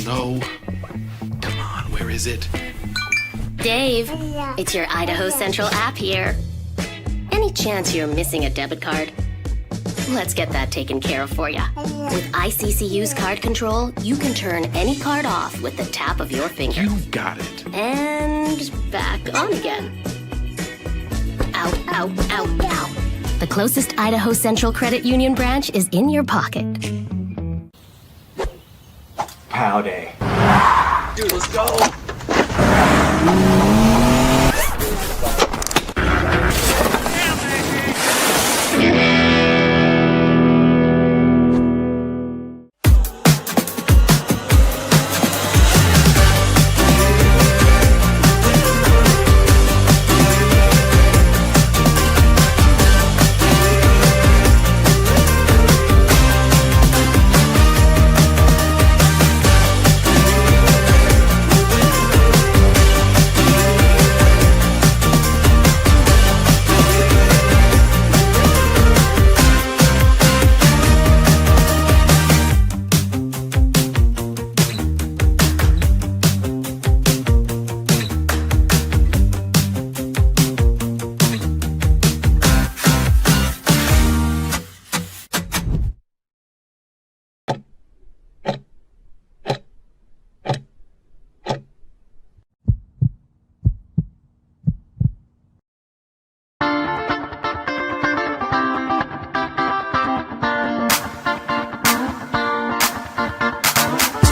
no. Come on, where is it? Dave, it's your Idaho Central app here. Any chance you're missing a debit card? Let's get that taken care of for you. With ICCU's card control, you can turn any card off with the tap of your finger. You got it. And back on again. Out, out, out, out. The closest Idaho Central Credit Union branch is in your pocket. Pow day. Dude, let's go.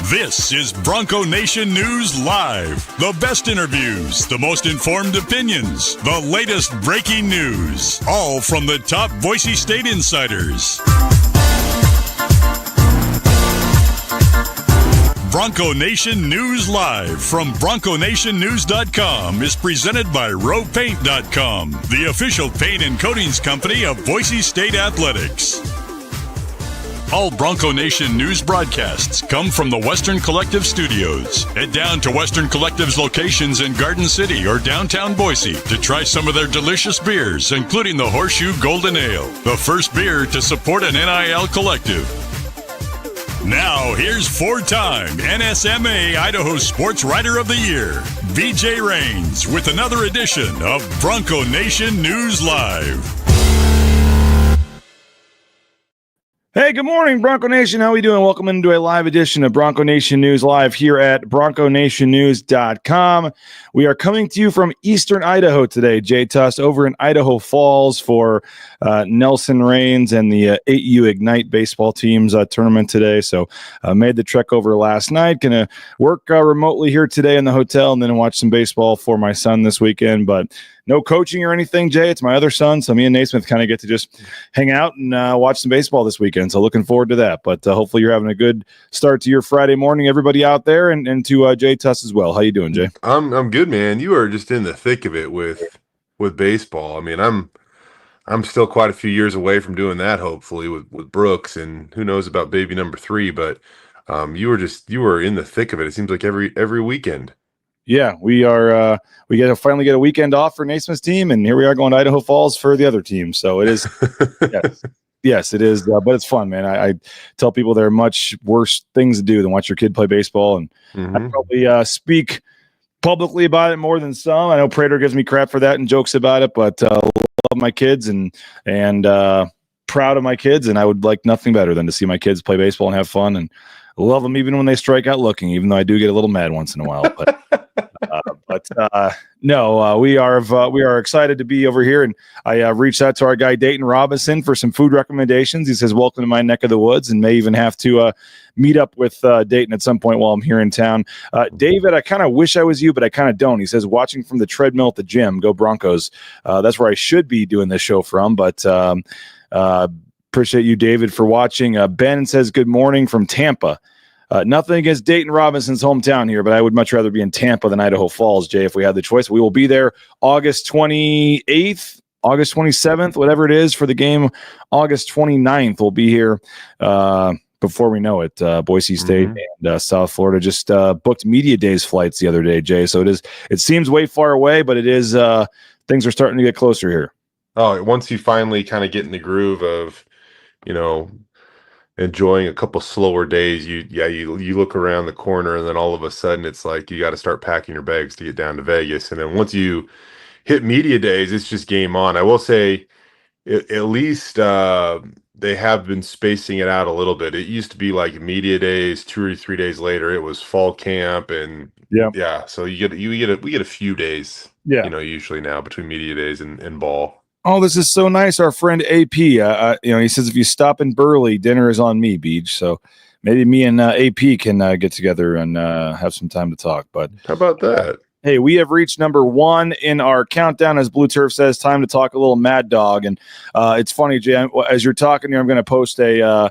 This is Bronco Nation News Live. The best interviews, the most informed opinions, the latest breaking news, all from the top Boise State insiders. Bronco Nation News Live from BroncoNationNews.com is presented by RowPaint.com, the official paint and coatings company of Boise State Athletics. All Bronco Nation news broadcasts come from the Western Collective Studios. Head down to Western Collective's locations in Garden City or downtown Boise to try some of their delicious beers, including the Horseshoe Golden Ale, the first beer to support an NIL collective. Now, here's four-time NSMA Idaho Sports Writer of the Year, BJ Rains, with another edition of Bronco Nation News Live. Hey, good morning, Bronco Nation. How are we doing? Welcome into a live edition of Bronco Nation News Live here at BroncoNationNews.com. We are coming to you from Eastern Idaho today. Jay Tust over in Idaho Falls for Nelson Rains and the 8U Ignite baseball teams tournament today. So made the trek over last night. Going to work remotely here today in the hotel and then watch some baseball for my son this weekend. But no coaching or anything, Jay. It's my other son, so me and Naismith kind of get to just hang out and watch some baseball this weekend. So looking forward to that. But hopefully you're having a good start to your Friday morning, everybody out there, and to Jay Tust as well. How you doing, Jay? I'm good, man. You are just in the thick of it with baseball. I mean, I'm still quite a few years away from doing that. Hopefully with Brooks, and who knows about baby number 3. But you were in the thick of it. It seems like every weekend. Yeah, we are. We finally get a weekend off for Naismith's team, and here we are going to Idaho Falls for the other team. So it is, yes, it is. But it's fun, man. I tell people there are much worse things to do than watch your kid play baseball, and I probably speak publicly about it more than some. I know Prater gives me crap for that and jokes about it, but love my kids and proud of my kids, and I would like nothing better than to see my kids play baseball and have fun, and love them even when they strike out looking, even though I do get a little mad once in a while. But we are excited to be over here, and I reached out to our guy Dayton Robinson for some food recommendations. He says, welcome to my neck of the woods, and may even have to meet up with Dayton at some point while I'm here in town. David, I kind of wish I was you, but I kind of don't. He says, watching from the treadmill at the gym, go Broncos. That's where I should be doing this show from, but appreciate you, David, for watching. Ben says, good morning from Tampa. Nothing against Dayton Robinson's hometown here, but I would much rather be in Tampa than Idaho Falls, Jay, if we had the choice. We will be there August 28th, August 27th, whatever it is, for the game. August 29th, we'll be here before we know it. Boise State and South Florida just booked media days flights the other day, Jay. So it seems way far away, but it is things are starting to get closer here. Oh, once you finally kind of get in the groove of, enjoying a couple slower days, you look around the corner, and then all of a sudden it's like you got to start packing your bags to get down to Vegas. And then once you hit media days, it's just game on. I will say, at least they have been spacing it out a little bit. It used to be like media days, 2 or 3 days later, it was fall camp, and so we get a few days, usually now between media days and ball. Oh, this is so nice. Our friend AP, he says, if you stop in Burley, dinner is on me, Beach. So maybe me and AP can get together and have some time to talk. But how about that? Hey, we have reached number 1 in our countdown. As Blue Turf says, time to talk a little Mad Dog. And it's funny, Jay, as you're talking here, I'm going to post a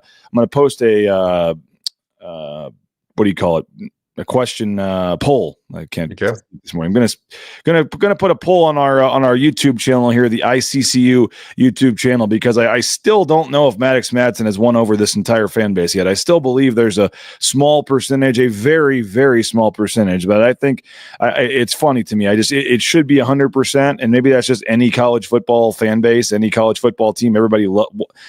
what do you call it? A question poll. I can't this morning. I'm gonna put a poll on our YouTube channel here, the ICCU YouTube channel, because I still don't know if Maddux Madsen has won over this entire fan base yet. I still believe there's a small percentage, a very, very small percentage, but I think it's funny to me. It should be 100%, and maybe that's just any college football fan base, any college football team. Everybody,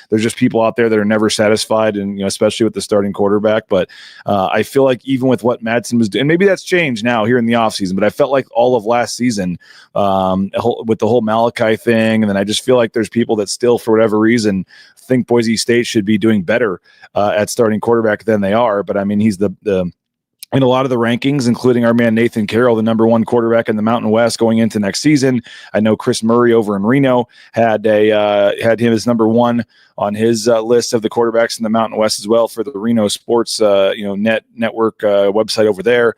there's just people out there that are never satisfied, and especially with the starting quarterback. But I feel like even with what Madsen was doing, and maybe that's changed now here in the offseason, but I felt like all of last season with the whole Malachi thing, and then I just feel like there's people that still, for whatever reason, think Boise State should be doing better at starting quarterback than they are. But I mean, he's the in a lot of the rankings, including our man Nathan Carroll, the number 1 quarterback in the Mountain West going into next season. I know Chris Murray over in Reno had him as number 1 on his list of the quarterbacks in the Mountain West as well for the Reno Sports network website over there.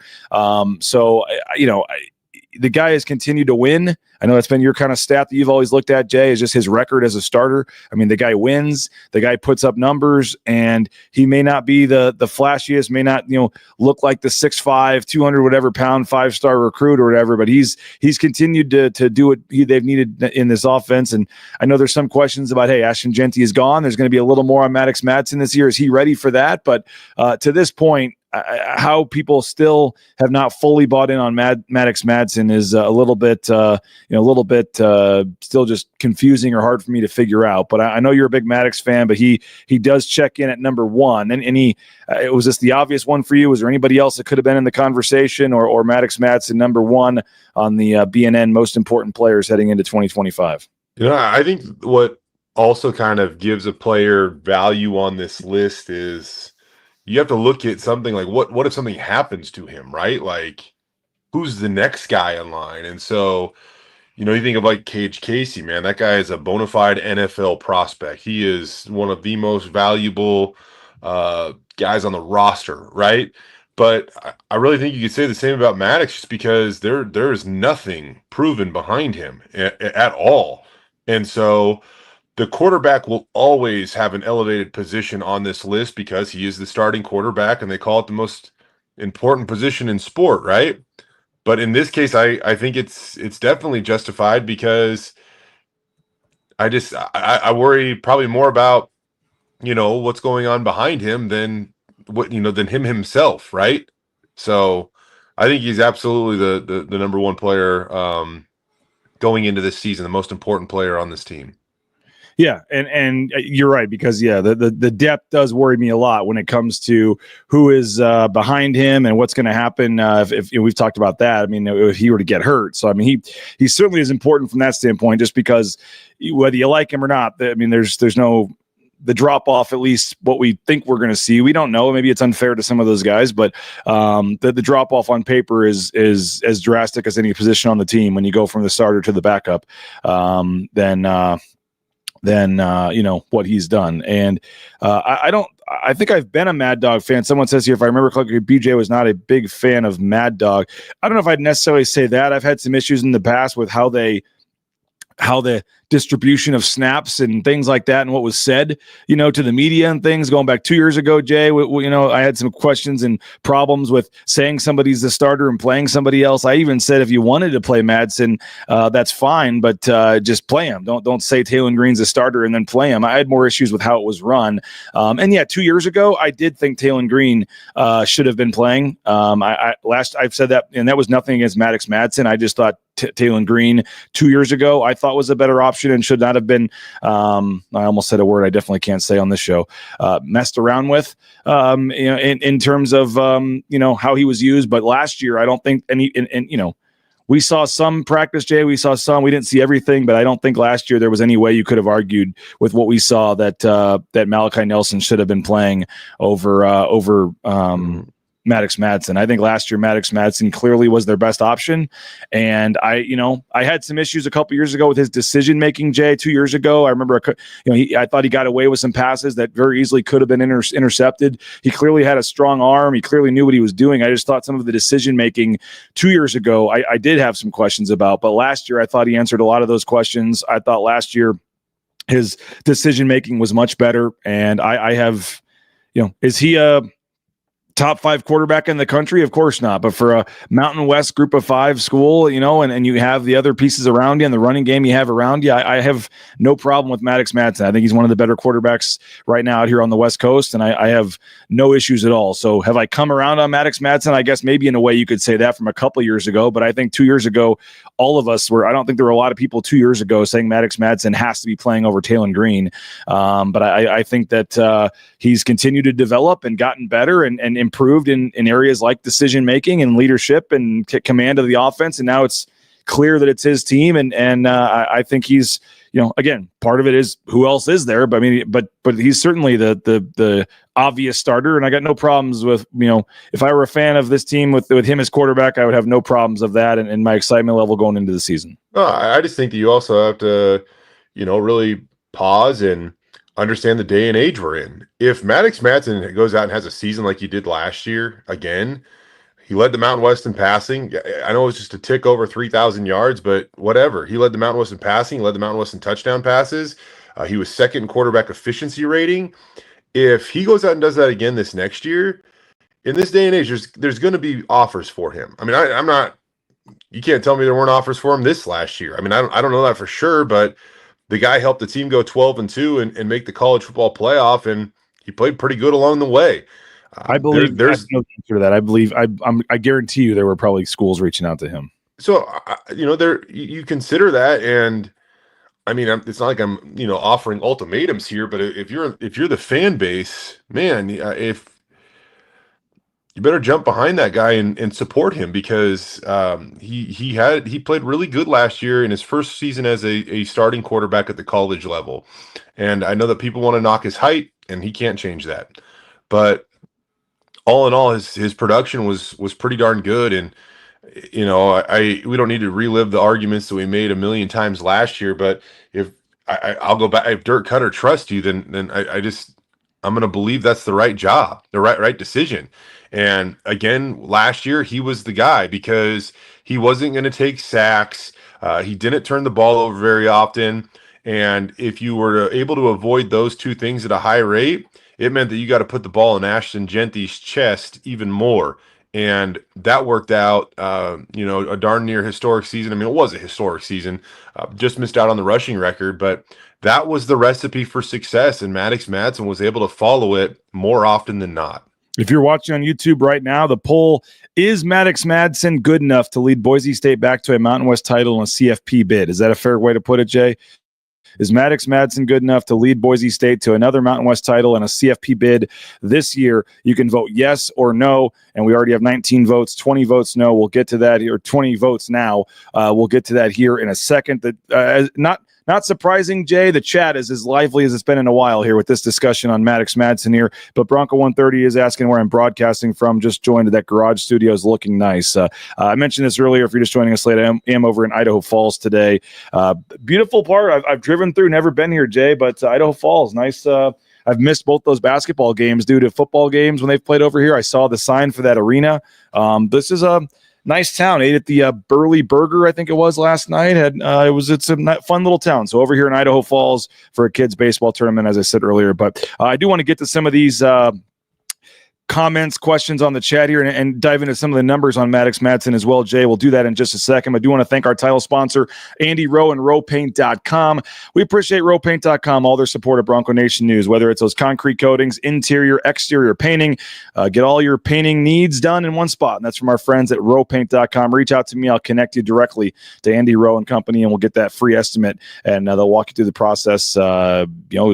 The guy has continued to win. I know that's been your kind of stat that you've always looked at, Jay, is just his record as a starter. I mean, the guy wins, the guy puts up numbers, and he may not be the flashiest, may not, look like the 6'5", 200 whatever pound 5-star recruit or whatever, but he's continued to do what they've needed in this offense. And I know there's some questions about, hey, Ashton Genty is gone. There's going to be a little more on Maddux Madsen this year. Is he ready for that? But to this point, how people still have not fully bought in on Maddux Madsen is a little bit still just confusing or hard for me to figure out. But I know you're a big Maddox fan, but he does check in at number 1. And he was this the obvious one for you? Was there anybody else that could have been in the conversation, or Maddux Madsen number 1 on the BNN most important players heading into 2025? I think what also kind of gives a player value on this list is you have to look at something like what if something happens to him, right? Like, who's the next guy in line? And so, you think of like Cage Casey, man, that guy is a bona fide NFL prospect. He is one of the most valuable guys on the roster, right? But I really think you could say the same about Maddox, just because there is nothing proven behind him at all. And so the quarterback will always have an elevated position on this list because he is the starting quarterback, and they call it the most important position in sport, right? But in this case, I think it's definitely justified, because I worry probably more about what's going on behind him than than him himself, right? So I think he's absolutely the number 1 player going into this season, the most important player on this team. Yeah, and you're right, because the depth does worry me a lot when it comes to who is behind him and what's going to happen if we've talked about that. I mean, if he were to get hurt. So I mean, he certainly is important from that standpoint, just because whether you like him or not, I mean, there's no the drop off, at least what we think we're going to see. We don't know. Maybe it's unfair to some of those guys, but the drop off on paper is as drastic as any position on the team when you go from the starter to the backup. Than what he's done. And I think I've been a Mad Dog fan. Someone says here, if I remember correctly, BJ was not a big fan of Mad Dog. I don't know if I'd necessarily say that. I've had some issues in the past with how the distribution of snaps and things like that, and what was said, to the media and things going back 2 years ago, Jay. I had some questions and problems with saying somebody's the starter and playing somebody else. I even said, if you wanted to play Madsen, that's fine, but just play him. Don't say Taylor Green's a starter and then play him. I had more issues with how it was run. 2 years ago, I did think Taylor Green should have been playing. I've said that, and that was nothing against Maddux Madsen. I just thought Taylor Green 2 years ago, I thought was a better option option and should not have been, I almost said a word I definitely can't say on this show, messed around with, in terms of, how he was used. But last year, I don't think we saw some practice, Jay. We saw some. We didn't see everything, but I don't think last year there was any way you could have argued with what we saw that Malachi Nelson should have been playing over Maddux Madsen. I think last year Maddux Madsen clearly was their best option, and I had some issues a couple years ago with his decision making. Jay, 2 years ago, I remember I thought he got away with some passes that very easily could have been intercepted. He clearly had a strong arm. He clearly knew what he was doing. I just thought some of the decision making 2 years ago I did have some questions about, but last year I thought he answered a lot of those questions. I thought last year his decision making was much better, and I have, is he a top 5 quarterback in the country? Of course not. But for a Mountain West group of 5 school, and you have the other pieces around you and the running game you have around you, I have no problem with Maddux Madsen. I think he's one of the better quarterbacks right now out here on the West Coast, and I have no issues at all. So have I come around on Maddux Madsen? I guess maybe in a way you could say that from a couple of years ago, but I think 2 years ago, all of us were, I don't think there were a lot of people 2 years ago saying Maddux Madsen has to be playing over Talon Green. But I think that he's continued to develop and gotten better and improved in areas like decision making and leadership and command of the offense, and now it's clear that it's his team, and I think he's, again, part of it is who else is there, but but he's certainly the obvious starter, and I got no problems with, if I were a fan of this team with him as quarterback, I would have no problems of that and my excitement level going into the season. I just think that you also have to really pause and understand the day and age we're in. If Maddux Madsen goes out and has a season like he did last year, again, he led the Mountain West in passing. I know it was just a tick over 3,000 yards, but whatever. He led the Mountain West in passing, led the Mountain West in touchdown passes. He was second in quarterback efficiency rating. If he goes out and does that again this next year, in this day and age, there's going to be offers for him. I mean, I'm not, you can't tell me there weren't offers for him this last year. I mean, I don't know that for sure, but the guy helped the team go 12-2 and make the college football playoff, and he played pretty good along the way. I believe there's no answer to that. I believe I guarantee you there were probably schools reaching out to him. So there you consider that, and I mean, it's not like I'm offering ultimatums here, but if you're the fan base, man, if you better jump behind that guy and support him, because he played really good last year in his first season as a starting quarterback at the college level. And I know that people want to knock his height, and he can't change that. But all in all, his production was pretty darn good. And we don't need to relive the arguments that we made a million times last year. But if I'll go back, if Dirk Cutter trusts you, then I'm going to believe that's the right job, the right decision. And again, last year he was the guy because he wasn't going to take sacks. He didn't turn the ball over very often. And if you were able to avoid those two things at a high rate, it meant that you got to put the ball in Ashton Genty's chest even more. And that worked out, a darn near historic season. I mean, it was a historic season, just missed out on the rushing record, but that was the recipe for success. And Maddux Madsen was able to follow it more often than not. If you're watching on YouTube right now, the poll is Maddux Madsen good enough to lead Boise State back to a Mountain West title and a CFP bid? Is that a fair way to put it, Jay? Is Maddux Madsen good enough to lead Boise State to another Mountain West title and a CFP bid this year? You can vote yes or no, and we already have 19 votes, 20 votes no. We'll get to that here. 20 votes now. We'll get to that here in a second. Not surprising, Jay, the chat is as lively as it's been in a while here with this discussion on Maddux Madsen here. But Bronco 130 is asking where I'm broadcasting from. Just joined that garage studio. Is looking nice. I mentioned this earlier. If you're just joining us late, I am over in Idaho Falls today. Beautiful part. I've driven through, never been here, Jay, but Idaho Falls, nice. I've missed both those basketball games due to football games when they've played over here. I saw the sign for that arena. This is a nice town. Ate at the Burley Burger, I think it was last night. It's a fun little town. So over here in Idaho Falls for a kids baseball tournament, as I said earlier. But I do want to get to some of these comments, questions on the chat here and dive into some of the numbers on Maddux Madsen as well. Jay, we'll do that in just a second. I do want to thank our title sponsor, Andy Rowe and RowPaint.com. We appreciate RowPaint.com, all their support of Bronco Nation News, whether it's those concrete coatings, interior, exterior painting. Get all your painting needs done in one spot, and that's from our friends at RowPaint.com. Reach out to me. I'll connect you directly to Andy Rowe and company, and we'll get that free estimate, and they'll walk you through the process as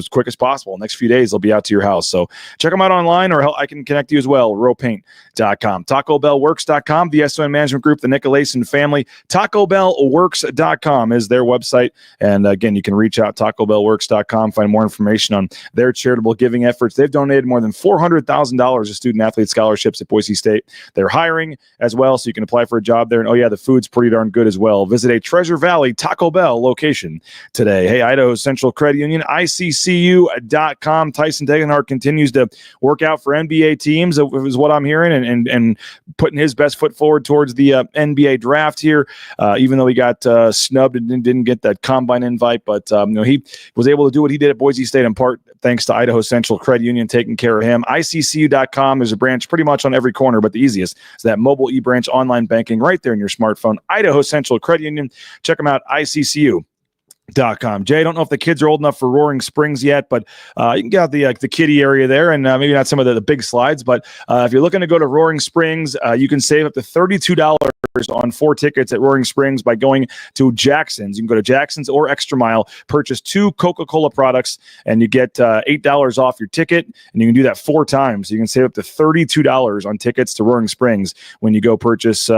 quick as possible. Next few days, they'll be out to your house. So check them out online, or I can connect you as well, rowpaint.com. TacoBellWorks.com, the SON Management Group, the Nicolason family. TacoBellWorks.com is their website. And again, you can reach out, TacoBellWorks.com, find more information on their charitable giving efforts. They've donated more than $400,000 to student-athlete scholarships at Boise State. They're hiring as well, so you can apply for a job there. And, oh, yeah, the food's pretty darn good as well. Visit a Treasure Valley Taco Bell location today. Hey, Idaho Central Credit Union, ICCU.com. Tyson Degenhart continues to work out for NBA teams, is what I'm hearing, and putting his best foot forward towards the NBA draft here, even though he got snubbed and didn't get that combine invite. But he was able to do what he did at Boise State in part thanks to Idaho Central Credit Union taking care of him. ICCU.com, there's a branch pretty much on every corner, but the easiest is that mobile e-branch online banking right there in your smartphone. Idaho Central Credit Union. Check them out, ICCU.com. Jay, I don't know if the kids are old enough for Roaring Springs yet, but you can get out the kiddie area there, and maybe not some of the big slides, but if you're looking to go to Roaring Springs, you can save up to $32 on 4 tickets at Roaring Springs by going to Jackson's. You can go to Jackson's or Extra Mile, purchase 2 Coca-Cola products, and you get $8 off your ticket, and you can do that 4 times. So you can save up to $32 on tickets to Roaring Springs when you go purchase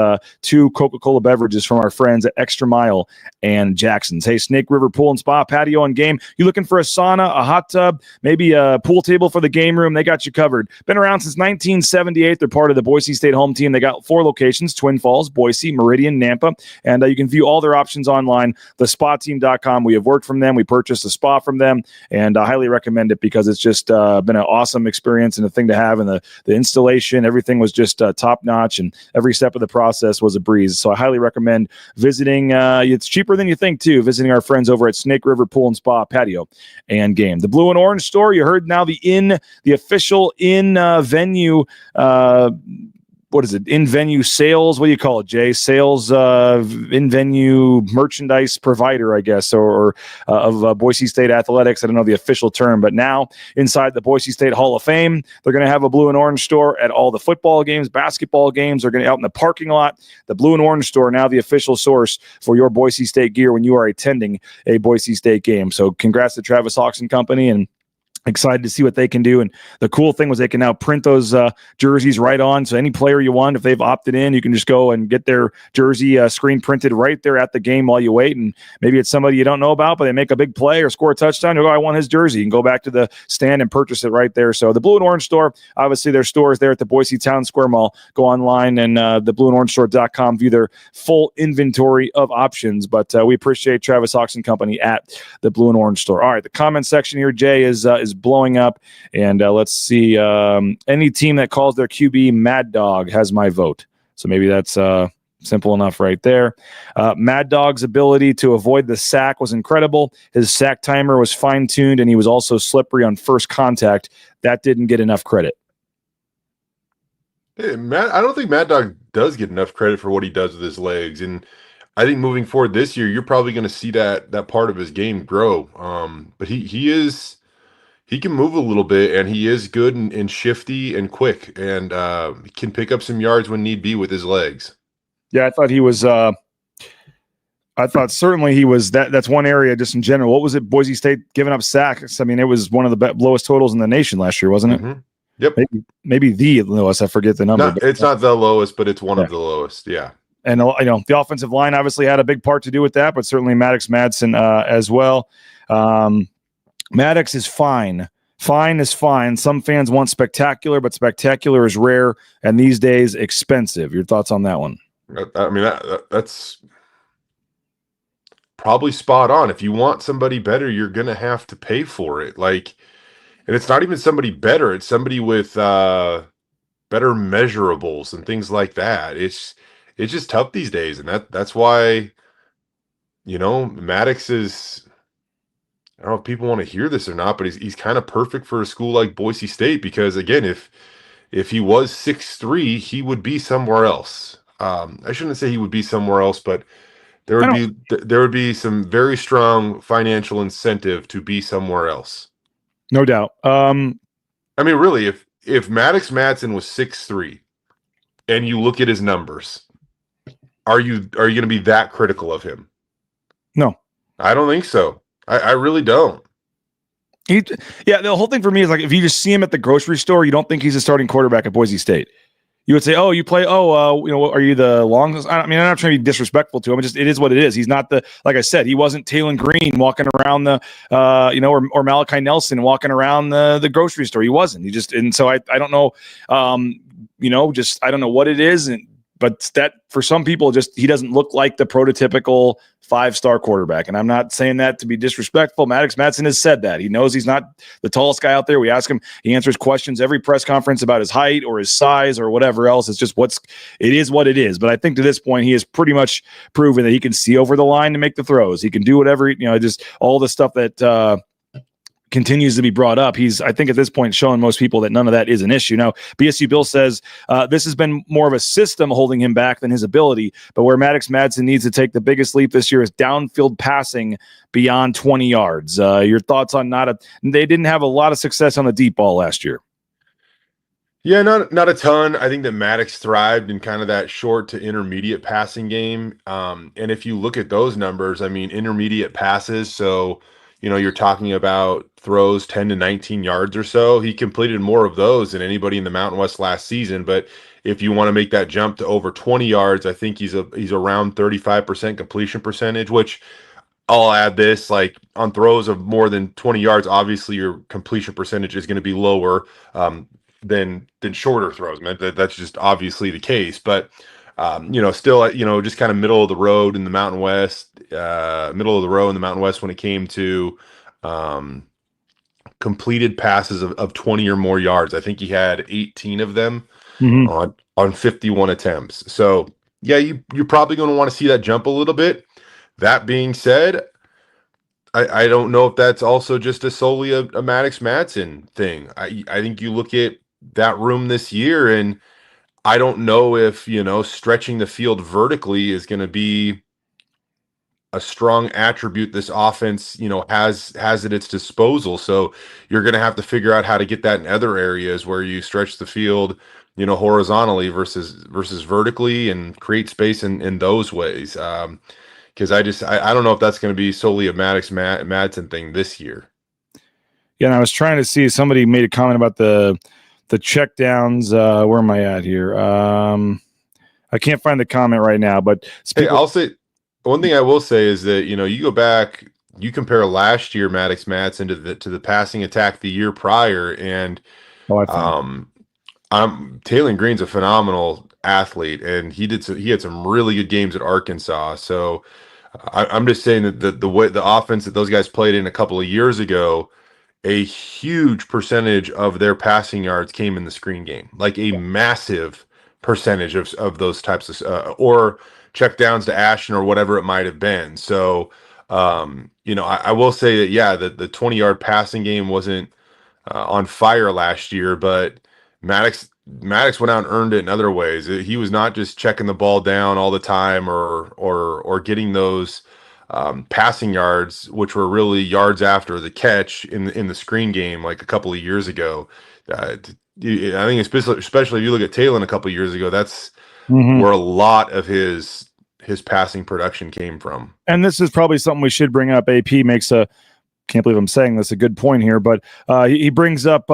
2 Coca-Cola beverages from our friends at Extra Mile and Jackson's. Hey, Snake River Pool and Spa, patio and game. You looking for a sauna, a hot tub, maybe a pool table for the game room? They got you covered. Been around since 1978. They're part of the Boise State home team. They got 4 locations: Twin Falls, Boise, Meridian, Nampa, and you can view all their options online, thespateam.com. We have worked from them. We purchased a spa from them, and I highly recommend it because it's just been an awesome experience and a thing to have, and the installation, everything was just top-notch, and every step of the process was a breeze. So I highly recommend visiting. It's cheaper than you think, too, visiting our friends over at Snake River Pool and Spa, patio and game. The Blue and Orange store, you heard now the official venue what is it? In-venue sales. What do you call it, Jay? Sales in-venue merchandise provider, I guess, or of Boise State athletics. I don't know the official term, but now inside the Boise State Hall of Fame, they're going to have a Blue and Orange store at all the football games, basketball games. They're going to out in the parking lot. The Blue and Orange store, now the official source for your Boise State gear when you are attending a Boise State game. So congrats to Travis Hawks and company, and excited to see what they can do. And the cool thing was they can now print those jerseys right on. So any player you want, if they've opted in, you can just go and get their jersey screen printed right there at the game while you wait. And maybe it's somebody you don't know about, but they make a big play or score a touchdown. You go, I want his jersey. You can go back to the stand and purchase it right there. So the Blue and Orange store, obviously their stores there at the Boise Town Square Mall. Go online and the blueandorange.com, view their full inventory of options. But we appreciate Travis Hawks and company at the Blue and Orange store. All right, the comment section here, Jay, is blowing up, and let's see, any team that calls their QB Mad Dog has my vote. So maybe that's simple enough right there. Mad Dog's ability to avoid the sack was incredible. His sack timer was fine-tuned, and he was also slippery on first contact. That didn't get enough credit. Hey, I don't think Mad Dog does get enough credit for what he does with his legs, and I think moving forward this year, you're probably going to see that part of his game grow. But he can move a little bit, and he is good and shifty and quick, and can pick up some yards when need be with his legs. Yeah, I thought he was. I thought certainly he was. That's one area just in general. What was it? Boise State giving up sacks. I mean, it was one of the lowest totals in the nation last year, wasn't it? Mm-hmm. Yep. Maybe the lowest. I forget the number. It's not the lowest, but it's one of the lowest. Yeah. And the offensive line obviously had a big part to do with that, but certainly Maddux Madsen as well. Maddox is fine. Fine is fine. Some fans want spectacular, but spectacular is rare, and these days expensive. Your thoughts on that one? I mean, that's probably spot on. If you want somebody better, you're going to have to pay for it. And it's not even somebody better. It's somebody with better measurables and things like that. It's just tough these days, and that's why, Maddox is. I don't know if people want to hear this or not, but he's kind of perfect for a school like Boise State because, again, if if he was 6'3", he would be somewhere else. I shouldn't say he would be somewhere else, but there would be some very strong financial incentive to be somewhere else. No doubt. I mean, really, if Maddux Madsen was 6'3", and you look at his numbers, are you going to be that critical of him? No, I don't think so. I really don't. The whole thing for me is like, if you just see him at the grocery store, you don't think he's a starting quarterback at Boise State. You would say, "Oh, you play. Are you the long?" I mean, I'm not trying to be disrespectful to him. It is what it is. He's not like I said, he wasn't Taylon Green walking around or Malachi Nelson walking around the grocery store. He wasn't. And so I don't know, I don't know what it is, but that for some people, he doesn't look like the prototypical 5-star quarterback. And I'm not saying that to be disrespectful. Maddux Madsen has said that. He knows he's not the tallest guy out there. We ask him, he answers questions every press conference about his height or his size or whatever else. It's just it is what it is. But I think to this point, he has pretty much proven that he can see over the line to make the throws. He can do whatever, just all the stuff that continues to be brought up. He's, I think at this point, showing most people that none of that is an issue. Now, BSU Bill says this has been more of a system holding him back than his ability, but where Maddux Madsen needs to take the biggest leap this year is downfield passing beyond 20 yards. Your thoughts on they didn't have a lot of success on the deep ball last year. Yeah, not a ton. I think that Maddux thrived in kind of that short to intermediate passing game. And if you look at those numbers, I mean, intermediate passes, so you're talking about throws 10 to 19 yards or so. He completed more of those than anybody in the Mountain West last season. But if you want to make that jump to over 20 yards, I think he's around 35% completion percentage, which I'll add this, like on throws of more than 20 yards, obviously your completion percentage is going to be lower than shorter throws. Man, that's just obviously the case. But still, just kind of middle of the road in the Mountain West, when it came to completed passes of 20 or more yards. I think he had 18 of them on 51 attempts. So yeah, you're probably going to want to see that jump a little bit. That being said, I don't know if that's also just solely a Maddux Madsen thing. I think you look at that room this year, and I don't know if, stretching the field vertically is going to be a strong attribute this offense, has at its disposal. So you're going to have to figure out how to get that in other areas where you stretch the field, horizontally versus vertically, and create space in those ways. Because I don't know if that's going to be solely a Maddux Madsen thing this year. Yeah, and I was trying to see, somebody made a comment about the check downs. Where am I at here? I can't find the comment right now, but I'll say one thing I will say is that, you go back, you compare last year Maddux Madsen to the passing attack the year prior, and Taylon Green's a phenomenal athlete, and he had some really good games at Arkansas. So I'm just saying that the way the offense that those guys played in a couple of years ago, a huge percentage of their passing yards came in the screen game, like a massive percentage of those types of or check downs to Ashton or whatever it might have been. So, I will say that, yeah, the 20-yard passing game wasn't on fire last year, but Maddux went out and earned it in other ways. He was not just checking the ball down all the time or getting those passing yards, which were really yards after the catch in the screen game like a couple of years ago. I think especially if you look at Taylon a couple of years ago, that's where a lot of his passing production came from. And this is probably something we should bring up. AP makes can't believe I'm saying this, a good point here, but he brings up,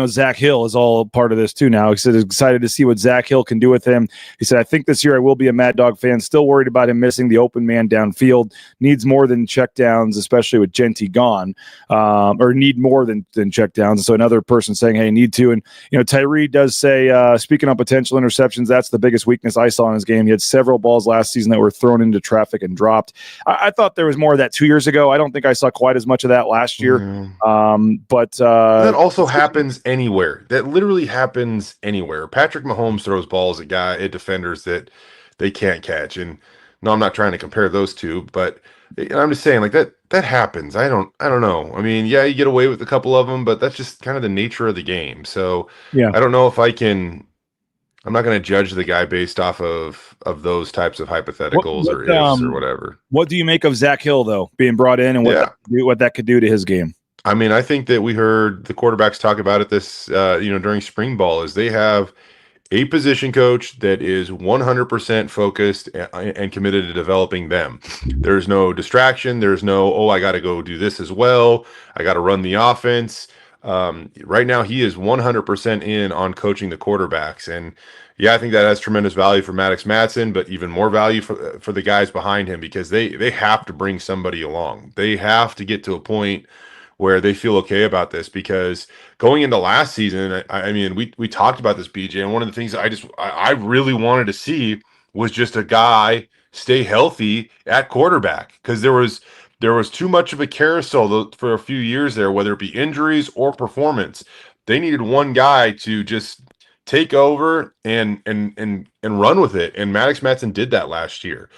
Zach Hill is all part of this too now. He said he's excited to see what Zach Hill can do with him. He said, I think this year I will be a Mad Dog fan, still worried about him missing the open man downfield. Needs more than check downs, especially with Genty gone, or need more than check downs. So another person saying, hey, need to. And, Tyree does say, speaking of potential interceptions, that's the biggest weakness I saw in his game. He had several balls last season that were thrown into traffic and dropped. I thought there was more of that 2 years ago. I don't think I saw quite as much of that last year. But that also happens anywhere. That literally happens anywhere. Patrick Mahomes throws balls at defenders that they can't catch, and No, I'm not trying to compare those two, but I'm just saying like that happens. I don't know. I mean, yeah, you get away with a couple of them, but that's just kind of the nature of the game. So Yeah. I don't know if I'm not going to judge the guy based off of those types of hypotheticals or ifs or whatever. What do you make of Zach Hill though being brought in and what that could do to his game? I mean, I think that we heard the quarterbacks talk about it this during spring ball is they have a position coach that is 100% focused and committed to developing them. There's no distraction. There's no, oh, I got to go do this as well. I got to run the offense. Right now, he is 100% in on coaching the quarterbacks. And yeah, I think that has tremendous value for Maddux Madsen, but even more value for the guys behind him because they have to bring somebody along. They have to get to a point where they feel okay about this because going into last season, I mean, we talked about this, BJ, and one of the things I really wanted to see was just a guy stay healthy at quarterback because there was too much of a carousel for a few years there, whether it be injuries or performance. They needed one guy to just take over and run with it, and Maddox Madsen did that last year.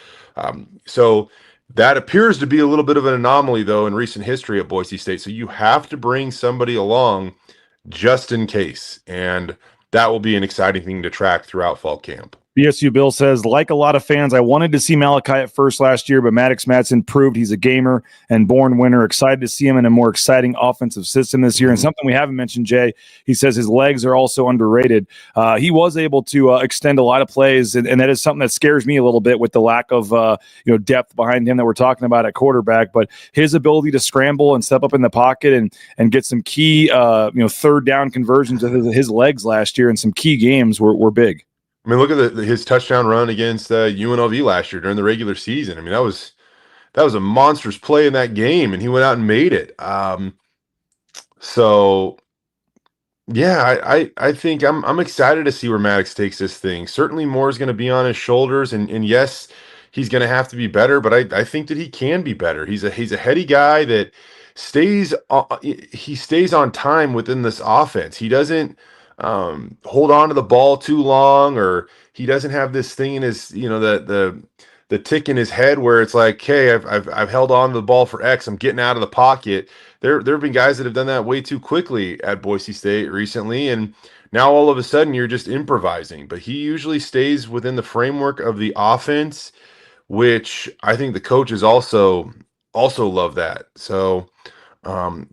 So that appears to be a little bit of an anomaly, though, in recent history at Boise State. So you have to bring somebody along just in case, and that will be an exciting thing to track throughout fall camp. BSU Bill says, like a lot of fans, I wanted to see Malachi at first last year, but Maddux Madsen proved he's a gamer and born winner. Excited to see him in a more exciting offensive system this year. And something we haven't mentioned, Jay, he says his legs are also underrated. He was able to extend a lot of plays, and that is something that scares me a little bit with the lack of depth behind him that we're talking about at quarterback. But his ability to scramble and step up in the pocket and get some key third down conversions with his legs last year in some key games were big. I mean, look at his touchdown run against UNLV last year during the regular season. I mean, that was a monstrous play in that game, and he went out and made it. So, yeah, I think I'm excited to see where Maddox takes this thing. Certainly, more is going to be on his shoulders, and yes, he's going to have to be better. But I think that he can be better. He's a heady guy that stays on time within this offense. He doesn't hold on to the ball too long, or he doesn't have this thing in his, the tick in his head where it's like, hey, I've held on to the ball for X, I'm getting out of the pocket. There have been guys that have done that way too quickly at Boise State recently, and now all of a sudden you're just improvising. But he usually stays within the framework of the offense, which I think the coaches also love that. So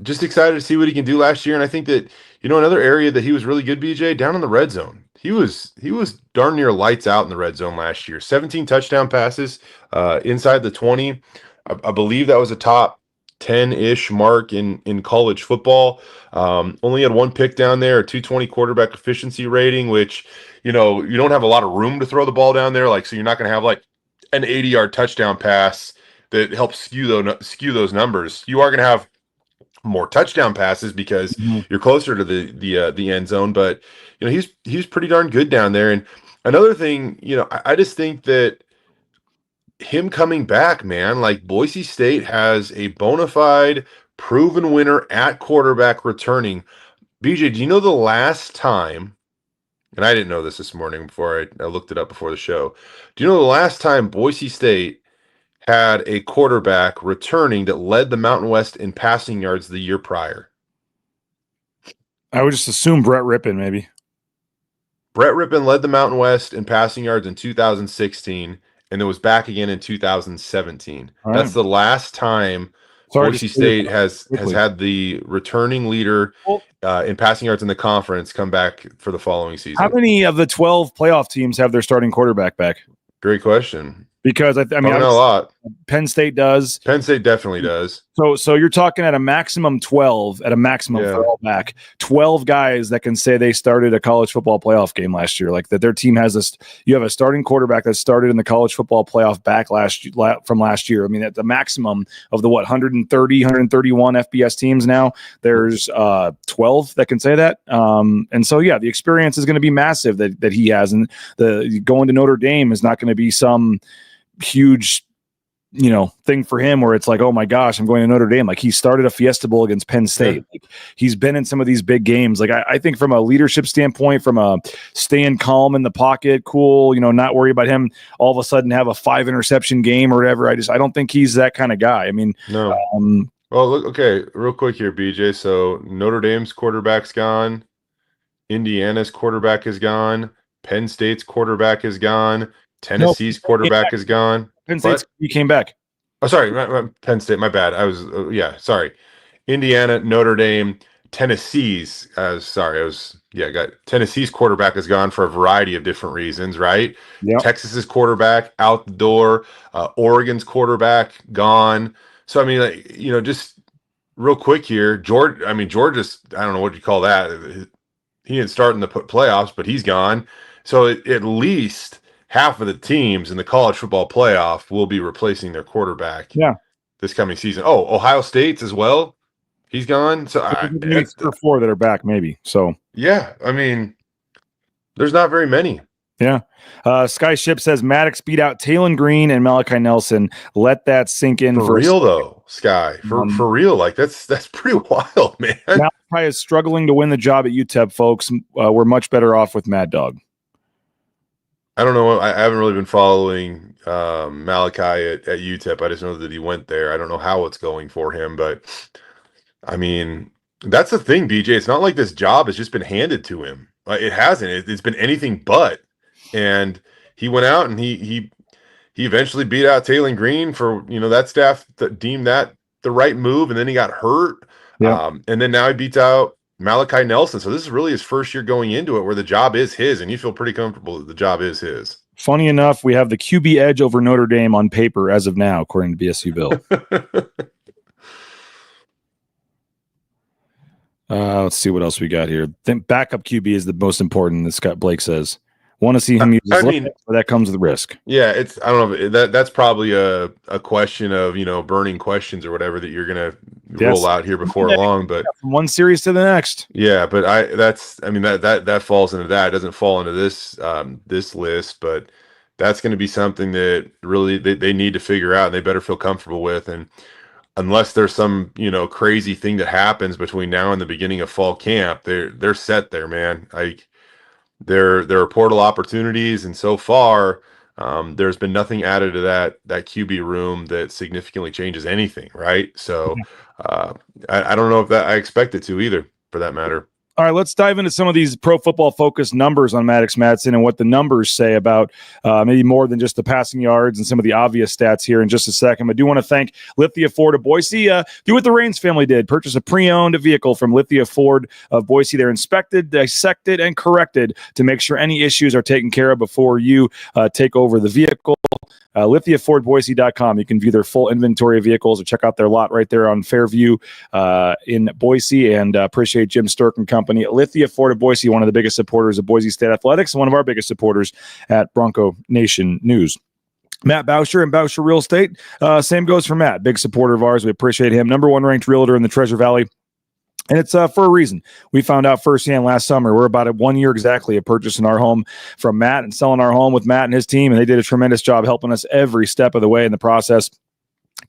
just excited to see what he can do last year. And I think that, another area that he was really good, BJ, down in the red zone. He was darn near lights out in the red zone last year. 17 touchdown passes inside the 20. I believe that was a top 10-ish mark in college football. Only had one pick down there, a 220 quarterback efficiency rating, which, you don't have a lot of room to throw the ball down there. So you're not going to have like an 80-yard touchdown pass that helps skew those numbers. You are going to have more touchdown passes because you're closer to the end zone, but he's pretty darn good down there. And another thing, I just think that him coming back, man, like Boise State has a bona fide proven winner at quarterback returning. BJ, do you know the last time, and I didn't know this morning before I looked it up before the show, do you know the last time Boise State had a quarterback returning that led the Mountain West in passing yards the year prior? I would just assume Brett Rippon, maybe. Brett Rippon led the Mountain West in passing yards in 2016, and it was back again in 2017. Right. That's the last time Boise State has had the returning leader in passing yards in the conference come back for the following season. How many of the 12 playoff teams have their starting quarterback back? Great question. Because I mean, I know a lot. Penn State does. Penn State definitely does. So you're talking at a maximum 12, for all back, 12 guys that can say they started a college football playoff game last year. Like that, their team has this. You have a starting quarterback that started in the college football playoff back from last year. I mean, at the maximum of the 130, 131 FBS teams now, there's 12 that can say that. And so yeah, the experience is going to be massive that he has, and the going to Notre Dame is not going to be some huge thing for him where it's like, oh my gosh, I'm going to Notre Dame. Like, he started a Fiesta Bowl against Penn State. Yeah. Like, he's been in some of these big games. Like, I think from a leadership standpoint, from a staying calm in the pocket, cool, not worry about him all of a sudden have a 5 interception game or whatever. I don't think he's that kind of guy. I mean, no. Well, look, okay, real quick here, BJ. So Notre Dame's quarterback's gone. Indiana's quarterback is gone. Penn State's quarterback is gone. Tennessee's quarterback is gone. Penn State, he came back. Oh, sorry, Penn State. My bad. I was, sorry. Indiana, Notre Dame, Tennessee's. Got Tennessee's quarterback is gone for a variety of different reasons, right? Yep. Texas's quarterback out the door. Oregon's quarterback gone. So I mean, just real quick here, Georgia's. I don't know what you call that. He didn't start in the playoffs, but he's gone. So at least half of the teams in the college football playoff will be replacing their quarterback this coming season. Oh, Ohio State's as well. He's gone. So it's 3 or 4 that are back, maybe. So yeah, I mean, there's not very many. Yeah. Skyship says Maddux beat out Taylon Green and Malachi Nelson. Let that sink in. For real though, Sky. For real, like that's pretty wild, man. Malachi is struggling to win the job at UTEP, folks. We're much better off with Mad Dog. I don't know. I haven't really been following Malachi at UTEP. I just know that he went there. I don't know how it's going for him, but I mean, that's the thing, BJ. It's not like this job has just been handed to him. It hasn't. It's been anything but. And he went out and he eventually beat out Taylon Green for, that staff that deemed that the right move. And then he got hurt. Yeah. And then now he beats out Malachi Nelson. So this is really his first year going into it where the job is his, and you feel pretty comfortable that the job is his. Funny enough, we have the QB edge over Notre Dame on paper as of now, according to BSU Bill. Let's see what else we got here. Think backup QB is the most important, as Scott Blake says. Want to see him use his limit, but that comes with risk. Yeah, I don't know. That's probably a question of, burning questions or whatever that you're going to roll out here before long. But from one series to the next. Yeah, but that falls into that. It doesn't fall into this this list, but that's going to be something that really they need to figure out and they better feel comfortable with. And unless there's some, crazy thing that happens between now and the beginning of fall camp, they're set there, man. There are portal opportunities, and so far, there's been nothing added to that QB room that significantly changes anything, right? So, I don't know if that I expect it to either, for that matter. All right, let's dive into some of these Pro Football Focus numbers on Maddux Madsen and what the numbers say about maybe more than just the passing yards and some of the obvious stats here in just a second. I do want to thank Lithia Ford of Boise. Do what the Raines family did. Purchase a pre-owned vehicle from Lithia Ford of Boise. They're inspected, dissected, and corrected to make sure any issues are taken care of before you take over the vehicle. LithiaFordBoise.com. You can view their full inventory of vehicles or check out their lot right there on Fairview in Boise. And appreciate Jim Sturk and company. Lithia Ford of Boise, one of the biggest supporters of Boise State Athletics, and one of our biggest supportors at Bronco Nation News. Matt Bauscher and Bauscher Real Estate. Same goes for Matt. Big supporter of ours. We appreciate him. Number 1 ranked realtor in the Treasure Valley. And it's for a reason. We found out firsthand last summer. We're about 1 year exactly of purchasing our home from Matt and selling our home with Matt and his team. And they did a tremendous job helping us every step of the way in the process.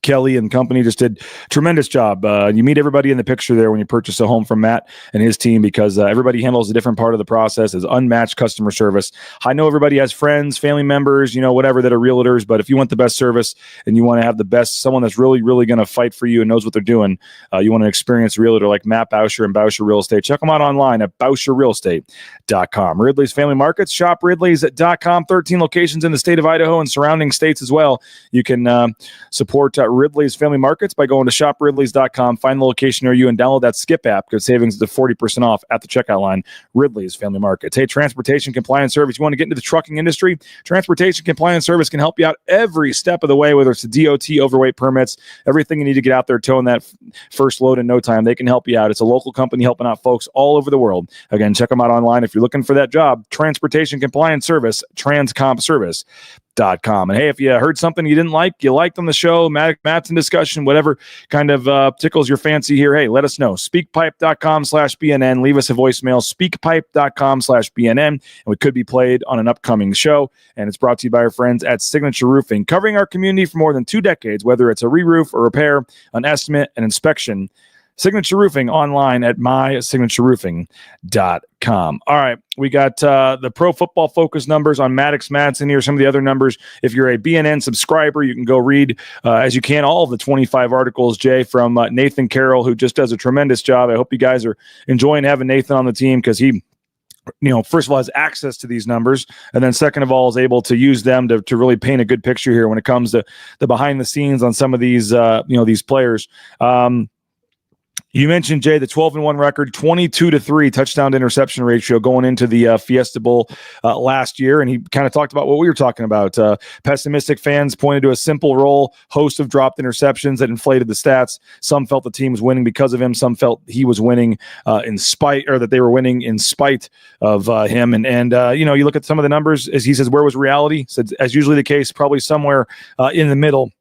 Kelly and company just did a tremendous job. You meet everybody in the picture there when you purchase a home from Matt and his team because everybody handles a different part of the process. It's unmatched customer service. I know everybody has friends, family members, whatever that are realtors, but if you want the best service and you want to have the best, someone that's really, really going to fight for you and knows what they're doing, you want an experienced realtor like Matt Bauscher and Bauscher Real Estate. Check them out online at BauscherRealEstate.com. Ridley's Family Markets. Shop Ridley's.com. 13 locations in the state of Idaho and surrounding states as well. You can support Ridley's Family Markets by going to shopridleys.com, find the location near you, and download that Skip app because savings to 40% off at the checkout line. Ridley's Family Markets. Hey, Transportation Compliance Service. You want to get into the trucking industry? Transportation Compliance Service can help you out every step of the way, whether it's the DOT, overweight permits, everything you need to get out there towing that first load in no time. They can help you out. It's a local company helping out folks all over the world. Again, check them out online if you're looking for that job. Transportation Compliance Service, transcompservice.com. speakpipe.com. And hey, if you heard something you didn't like, you liked on the show, Maddux Madsen discussion, whatever kind of tickles your fancy here, hey, let us know. Speakpipe.com/BNN. Leave us a voicemail, speakpipe.com/BNN, and we could be played on an upcoming show. And it's brought to you by our friends at Signature Roofing, covering our community for more than 2 decades, whether it's a re-roof or repair, an estimate, an inspection. Signature Roofing online at mysignatureroofing.com. All right, we got the Pro Football Focus numbers on Maddux Madsen here. Some of the other numbers. If you're a BNN subscriber, you can go read, as you can, all of the 25 articles, Jay, from Nathan Carroll, who just does a tremendous job. I hope you guys are enjoying having Nathan on the team because he, first of all, has access to these numbers, and then second of all, is able to use them to really paint a good picture here when it comes to the behind the scenes on some of these, these players. You mentioned, Jay, the 12-1 record, 22-3 touchdown to interception ratio going into the Fiesta Bowl last year. And he kind of talked about what we were talking about. Pessimistic fans pointed to a simple role, host of dropped interceptions that inflated the stats. Some felt the team was winning because of him. Some felt he was winning that they were winning in spite of him. And you look at some of the numbers, as he says, where was reality? He said, as usually the case, probably somewhere in the middle.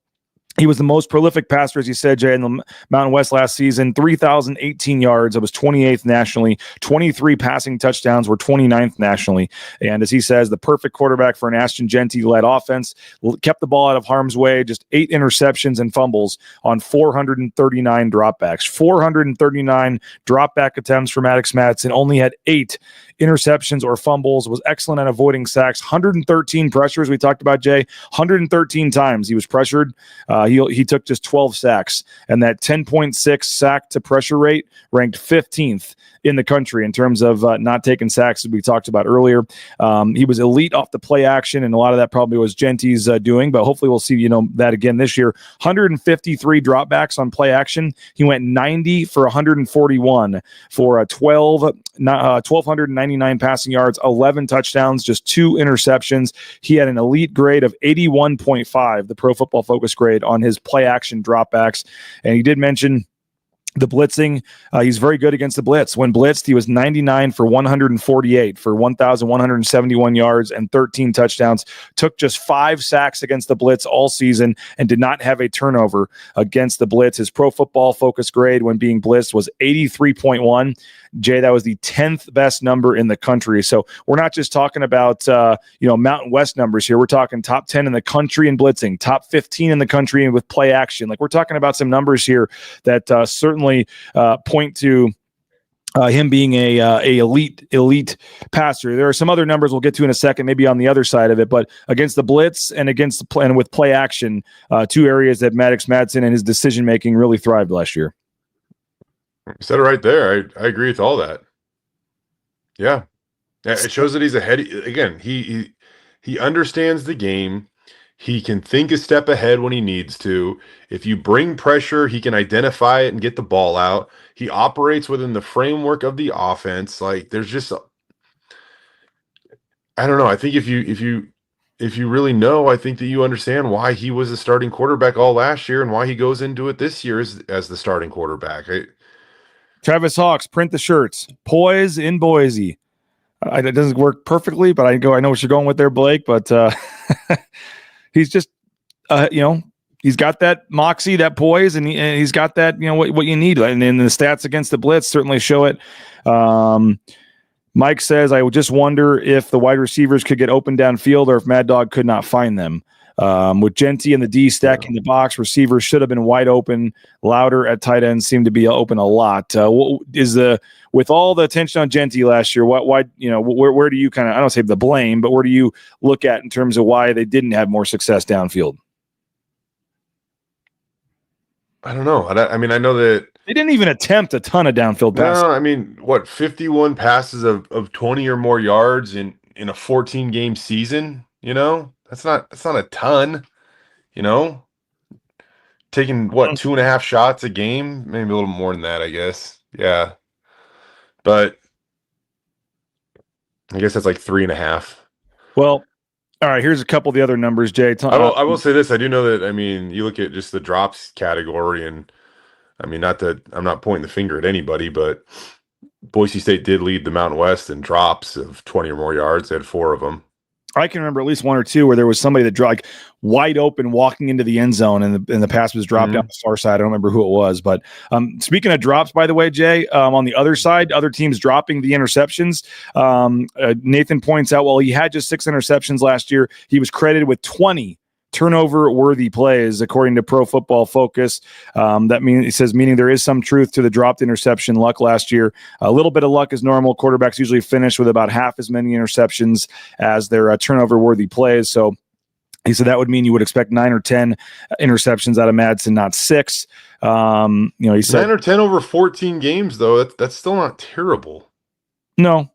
He was the most prolific passer, as you said, Jay, in the Mountain West last season. 3,018 yards. It was 28th nationally. 23 passing touchdowns were 29th nationally. And as he says, the perfect quarterback for an Ashton Jeanty-led offense. Kept the ball out of harm's way. Just 8 interceptions and fumbles on 439 dropbacks. 439 dropback attempts for Maddux Madsen. Only had 8 interceptions or fumbles. Was excellent at avoiding sacks. 113 pressures. We talked about, Jay. 113 times he was pressured. He took just 12 sacks, and that 10.6 sack to pressure rate ranked 15th in the country in terms of not taking sacks, as we talked about earlier. He was elite off the play action, and a lot of that probably was Jeanty's doing, but hopefully we'll see that again this year. 153 dropbacks on play action. He went 90 for 141 for 1,299 passing yards, 11 touchdowns, just 2 interceptions. He had an elite grade of 81.5, the Pro Football Focus grade, on his play action dropbacks. And he did mention the blitzing. He's very good against the blitz. When blitzed, he was 99 for 148 for 1,171 yards and 13 touchdowns. Took just 5 sacks against the blitz all season and did not have a turnover against the blitz. His Pro Football Focus grade when being blitzed was 83.1. Jay, that was the 10th best number in the country. So we're not just talking about Mountain West numbers here. We're talking top 10 in the country in blitzing, top 15 in the country and with play action. Like, we're talking about some numbers here that certainly point to him being a elite passer. There are some other numbers we'll get to in a second, maybe on the other side of it, but against the blitz and against the play and with play action, 2 areas that Maddux Madsen and his decision making really thrived last year. You said it right there. I agree with all that. Yeah. It shows that he's ahead. Again, he understands the game. He can think a step ahead when he needs to. If you bring pressure, he can identify it and get the ball out. He operates within the framework of the offense. Like, there's just, I don't know. I think if you really know, I think that you understand why he was a starting quarterback all last year and why he goes into it this year as the starting quarterback. Travis Hawks, print the shirts. Poise in Boise. It doesn't work perfectly, but I know what you're going with there, Blake. But he's just, he's got that moxie, that poise, and he's got that, what you need. And then the stats against the blitz certainly show it. Mike says, I would just wonder if the wide receivers could get open downfield or if Mad Dog could not find them. With Jeanty and the D stacking the box, receivers should have been wide open. Louder at tight end seemed to be open a lot. With all the attention on Jeanty last year, where do you kind of, I don't say the blame, but where do you look at in terms of why they didn't have more success downfield? I don't know. I mean, I know that they didn't even attempt a ton of downfield passes. No, I mean, 51 passes of 20 or more yards in a 14-game season, That's not a ton, taking 2.5 shots a game, maybe a little more than that, I guess. Yeah. But I guess that's like 3.5. Well, all right, here's a couple of the other numbers, Jay. I will say this. I do know that, I mean, you look at just the drops category, and I mean, not that I'm not pointing the finger at anybody, but Boise State did lead the Mountain West in drops of 20 or more yards. They had 4 of them. I can remember at least one or two where there was somebody that dropped like wide open walking into the end zone and the pass was dropped down the far side. I don't remember who it was, but speaking of drops, by the way, Jay, on the other side, other teams dropping the interceptions. Nathan points out, well, he had just 6 interceptions last year. He was credited with 20 turnover-worthy plays, according to Pro Football Focus. That means he says, meaning there is some truth to the dropped interception luck last year. A little bit of luck is normal. Quarterbacks usually finish with about half as many interceptions as their turnover-worthy plays. So he said that would mean you would expect 9 or 10 interceptions out of Madsen, not 6. He said 9 or 10 over 14 games, though. That's still not terrible. No.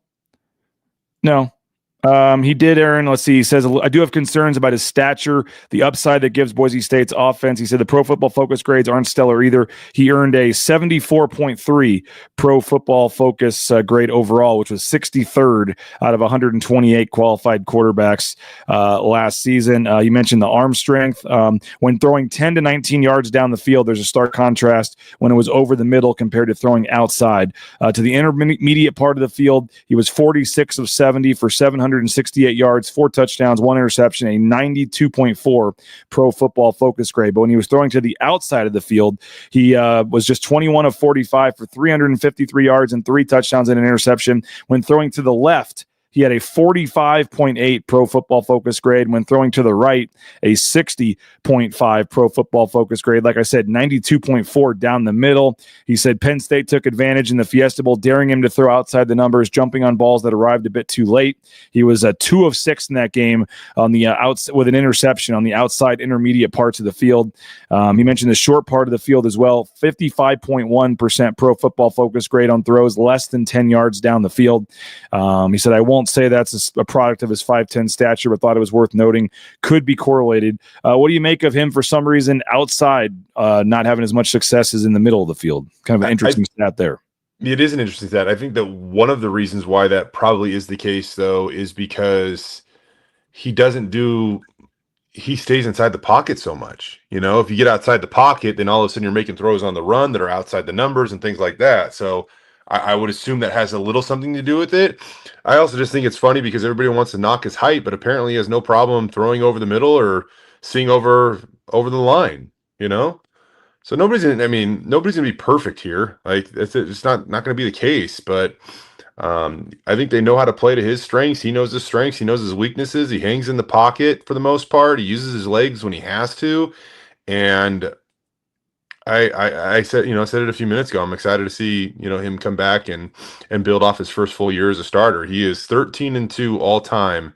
He did, Aaron. Let's see. He says, I do have concerns about his stature, the upside that gives Boise State's offense. He said the Pro Football Focus grades aren't stellar either. He earned a 74.3 Pro Football Focus grade overall, which was 63rd out of 128 qualified quarterbacks last season. You mentioned the arm strength. When throwing 10 to 19 yards down the field, there's a stark contrast when it was over the middle compared to throwing outside. To the intermediate part of the field, he was 46 of 70 for 768 yards, 4 touchdowns, 1 interception, a 92.4 Pro Football Focus grade. But when he was throwing to the outside of the field, he was just 21 of 45 for 353 yards and 3 touchdowns and an interception. When throwing to the left, he had a 45.8 Pro Football Focus grade. When throwing to the right, a 60.5 Pro Football Focus grade. Like I said, 92.4 down the middle. He said Penn State took advantage in the Fiesta Bowl, daring him to throw outside the numbers, jumping on balls that arrived a bit too late. He was 2 of 6 in that game on the with an interception on the outside intermediate parts of the field. He mentioned the short part of the field as well. 55.1% Pro Football Focus grade on throws less than 10 yards down the field. He said, I won't say that's a product of his 5'10 stature, but thought it was worth noting. Could be correlated. What do you make of him for some reason outside not having as much success as in the middle of the field? Kind of an interesting stat there. It is an interesting stat. I think that one of the reasons why that probably is the case, though, is because he stays inside the pocket so much. If you get outside the pocket, then all of a sudden you're making throws on the run that are outside the numbers and things like that. So I would assume that has a little something to do with it. I also just think it's funny because everybody wants to knock his height, but apparently he has no problem throwing over the middle or seeing over the line, So nobody's going to be perfect here. Like it's not going to be the case, but I think they know how to play to his strengths. He knows his strengths. He knows his weaknesses. He hangs in the pocket for the most part. He uses his legs when he has to. And I said it a few minutes ago. I'm excited to see, him come back and build off his first full year as a starter. He is 13-2 all time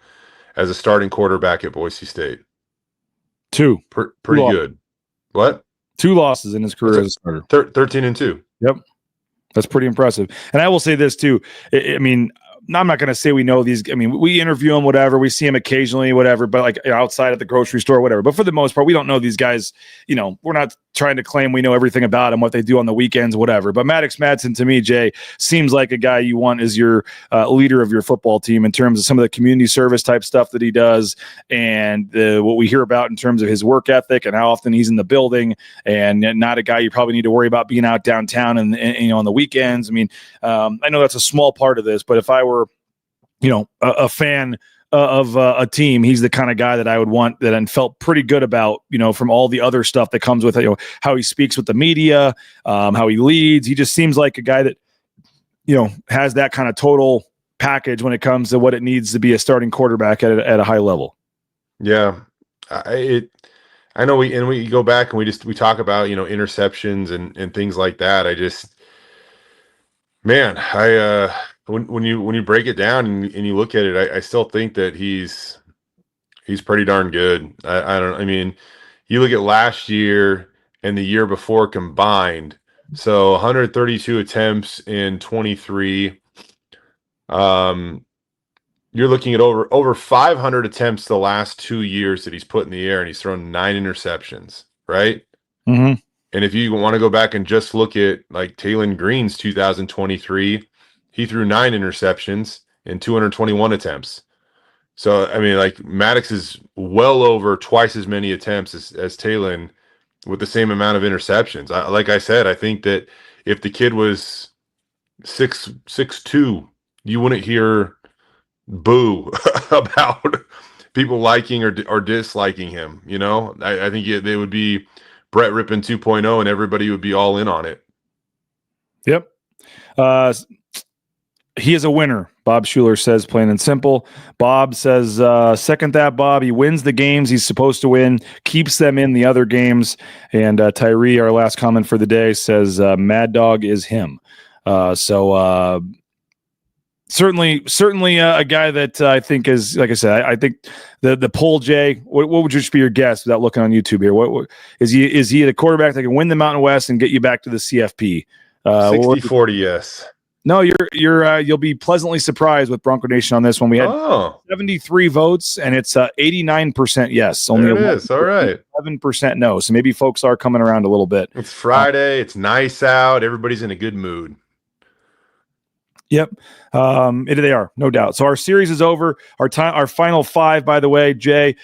as a starting quarterback at Boise State. 2. Pretty good. What? 2 losses in his career as a starter. 13-2. Yep. That's pretty impressive. And I will say this too. I'm not going to say we know these. We interview them, whatever. We see them occasionally, whatever. But like outside at the grocery store, whatever. But for the most part, we don't know these guys. We're not trying to claim we know everything about them, what they do on the weekends, whatever. But Maddux Madsen, to me, Jay, seems like a guy you want as your leader of your football team in terms of some of the community service type stuff that he does, and what we hear about in terms of his work ethic and how often he's in the building, and not a guy you probably need to worry about being out downtown and on the weekends. I know that's a small part of this, but if I were a fan of a team, he's the kind of guy that I would want, that I felt pretty good about, from all the other stuff that comes with it, how he speaks with the media, how he leads. He just seems like a guy that, has that kind of total package when it comes to what it needs to be a starting quarterback at a high level. Yeah. I know we go back and we talk about, interceptions and things like that. When you break it down and you look at it, I still think that he's pretty darn good. You look at last year and the year before combined, so 132 attempts in 23. You're looking at over 500 attempts the last 2 years that he's put in the air, and he's thrown 9 interceptions, right? Mm-hmm. And if you want to go back and just look at like Taylon Green's 2023, he threw 9 interceptions in 221 attempts. So, Maddox is well over twice as many attempts as Taylon with the same amount of interceptions. Like I said, I think that if the kid was 6'2", you wouldn't hear boo people liking or disliking him. You know, I think they would be Brett Rippon 2.0, and everybody would be all in on it. Yep. He is a winner, Bob Schuler says, plain and simple. Bob says, second that, Bob. He wins the games he's supposed to win, keeps them in the other games. And Tyree, our last comment for the day, says, Mad Dog is him. Certainly a guy that I think is, like I said, I think the poll, Jay, what would just be your guess without looking on YouTube here? What is he the quarterback that can win the Mountain West and get you back to the CFP? 60-40, yes. No, you'll be pleasantly surprised with Bronco Nation on this one. We had 73 votes, and it's 89% yes. Only there it is. All right. 7% no. So maybe folks are coming around a little bit. It's Friday. It's nice out. Everybody's in a good mood. Yep. They are, no doubt. So our series is over. Our final five, by the way, Jay,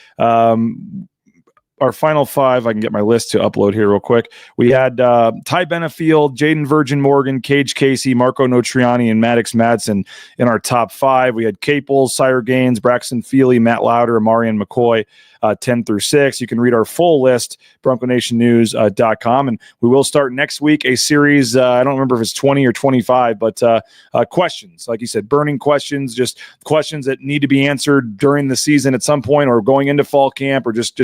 our final five, I can get my list to upload here real quick. We had Ty Benefield, Jaden Virgin Morgan, Cage Casey, Marco Notriani, and Maddux Madsen in our top five. We had Caples, Sire Gaines, Braxton Feely, Matt Lauder, and Marion McCoy, 10 through 6. You can read our full list, BroncoNationNews.com. And we will start next week a series. I don't remember if it's 20 or 25, but questions. Like you said, burning questions, just questions that need to be answered during the season at some point or going into fall camp, or just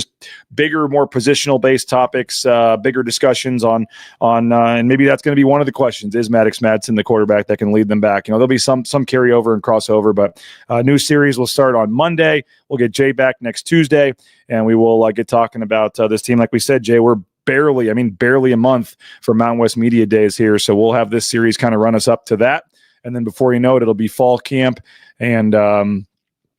bigger, more positional-based topics, bigger discussions on and maybe that's going to be one of the questions. Is Maddox Madsen the quarterback that can lead them back? There'll be some carryover and crossover, but new series will start on Monday. We'll get Jay back next Tuesday, and we will get talking about this team. Like we said, Jay, we're barely a month from Mountain West Media Days here, so we'll have this series kind of run us up to that, and then before you know it, it'll be fall camp, and then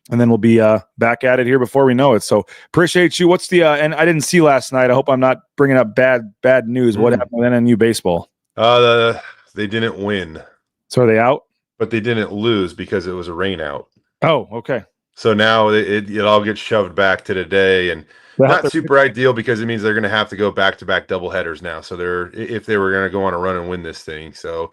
we'll be back at it here before we know it. So appreciate you. What's the and I didn't see last night. I hope I'm not bringing up bad news. What happened with NNU baseball? They didn't win. So are they out? But they didn't lose because it was a rain out. Oh, okay. So now it all gets shoved back to today, and not super ideal because it means they're going to have to go back-to-back doubleheaders now. So if they were going to go on a run and win this thing. So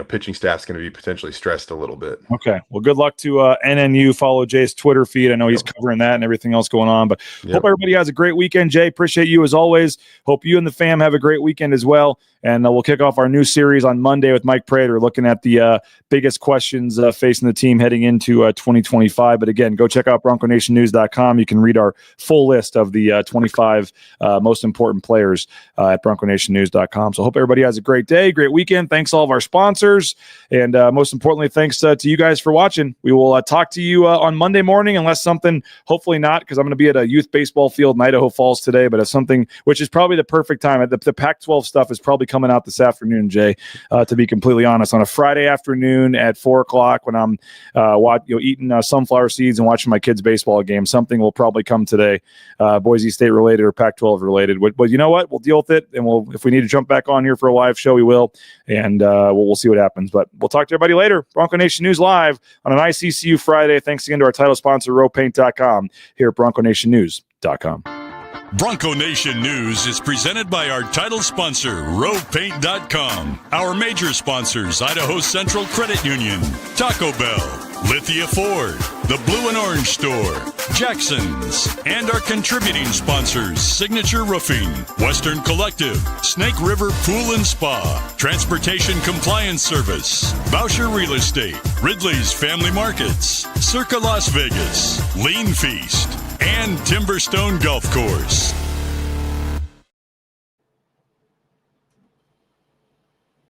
pitching staff's going to be potentially stressed a little bit. Okay. Well, good luck to NNU. Follow Jay's Twitter feed. I know he's covering that and everything else going on, but hope everybody has a great weekend. Jay, appreciate you as always. Hope you and the fam have a great weekend as well. And we'll kick off our new series on Monday with Mike Prater, looking at the biggest questions facing the team heading into 2025. But again, go check out BroncoNationNews.com. You can read our full list of the 25 most important players at BroncoNationNews.com. So hope everybody has a great day, great weekend. Thanks to all of our sponsors. And most importantly, thanks to you guys for watching. We will talk to you on Monday morning, unless something, hopefully not, because I'm going to be at a youth baseball field in Idaho Falls today. But if something, which is probably the perfect time, the Pac-12 stuff is probably coming out this afternoon, Jay, to be completely honest, on a Friday afternoon at 4:00 when I'm eating sunflower seeds and watching my kids' baseball game. Something will probably come today, Boise State related or Pac-12 related. But you know what? We'll deal with it, and if we need to jump back on here for a live show, we will, and we'll see what happens. But we'll talk to everybody later. Bronco Nation News live on an ICCU Friday. Thanks again to our title sponsor, RowPaint.com, here at BroncoNationNews.com. Bronco Nation News is presented by our title sponsor, RowPaint.com. Our major sponsors, Idaho Central Credit Union, Taco Bell, Lithia Ford, the Blue and Orange Store, Jackson's, and our contributing sponsors, Signature Roofing, Western Collective, Snake River Pool and Spa, Transportation Compliance Service, Bousher Real Estate, Ridley's Family Markets, Circa Las Vegas, Lean Feast, and Timberstone Golf Course.